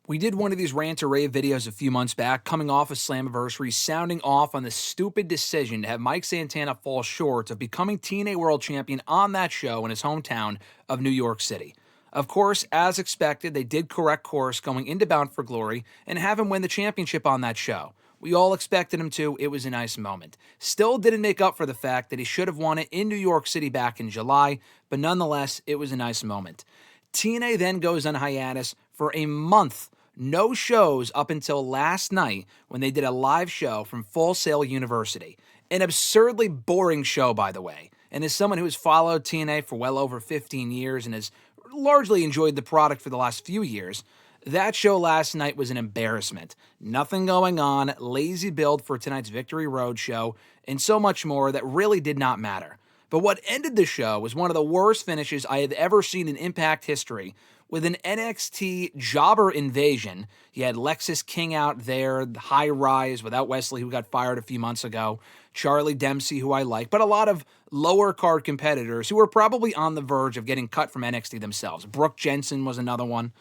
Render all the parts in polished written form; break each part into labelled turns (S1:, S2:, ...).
S1: We did one of these rant or rave videos a few months back, coming off of Slammiversary, sounding off on the stupid decision to have Mike Santana fall short of becoming TNA World Champion on that show in his hometown of New York City. Of course, as expected, they did correct course going into Bound for Glory and have him win the championship on that show. We all expected him to. It was a nice moment. Still didn't make up for the fact that he should have won it in New York City back in July, but nonetheless, it was a nice moment. TNA then goes on hiatus for a month. No shows up until last night when they did a live show from Full Sail University. An absurdly boring show, by the way. And as someone who has followed TNA for well over 15 years and has largely enjoyed the product for the last few years, that show last night was an embarrassment. Nothing going on, lazy build for tonight's Victory Road show, and so much more that really did not matter. But what ended the show was one of the worst finishes I have ever seen in Impact history, with an NXT jobber invasion. You had Lexis King out there, High Rise without Wesley, who got fired a few months ago, Charlie Dempsey, who I like, but a lot of lower card competitors who were probably on the verge of getting cut from NXT themselves. Brooke Jensen was another one.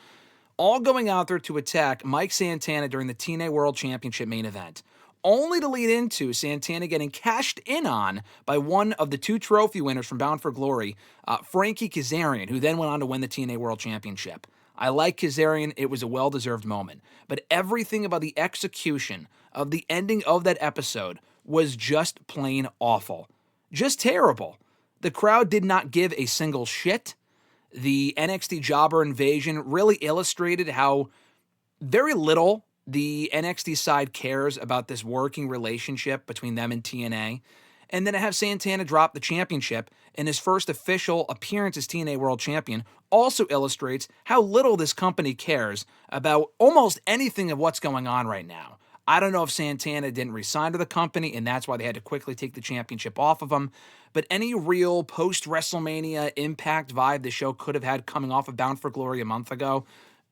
S1: All going out there to attack Mike Santana during the TNA World Championship main event, only to lead into Santana getting cashed in on by one of the two trophy winners from Bound for Glory, Frankie Kazarian, who then went on to win the TNA World Championship. I like Kazarian. It was a well-deserved moment. But everything about the execution of the ending of that episode was just plain awful. Just terrible. The crowd did not give a single shit. The NXT jobber invasion really illustrated how very little the NXT side cares about this working relationship between them and TNA. And then to have Santana drop the championship in his first official appearance as TNA World Champion also illustrates how little this company cares about almost anything of what's going on right now. I don't know if Santana didn't resign to the company and that's why they had to quickly take the championship off of him, but any real post-WrestleMania Impact vibe the show could have had coming off of Bound for Glory a month ago,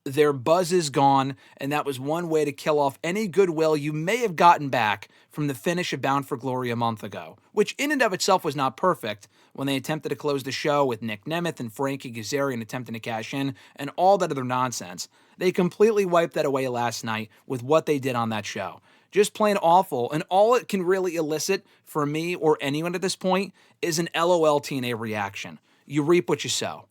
S1: their buzz is gone, and that was one way to kill off any goodwill you may have gotten back from the finish of Bound for Glory a month ago, which in and of itself was not perfect when they attempted to close the show with Nick Nemeth and Frankie Kazarian attempting to cash in and all that other nonsense. They completely wiped that away last night with what they did on that show. Just plain awful, and all it can really elicit for me or anyone at this point is an LOL TNA reaction. You reap what you sow.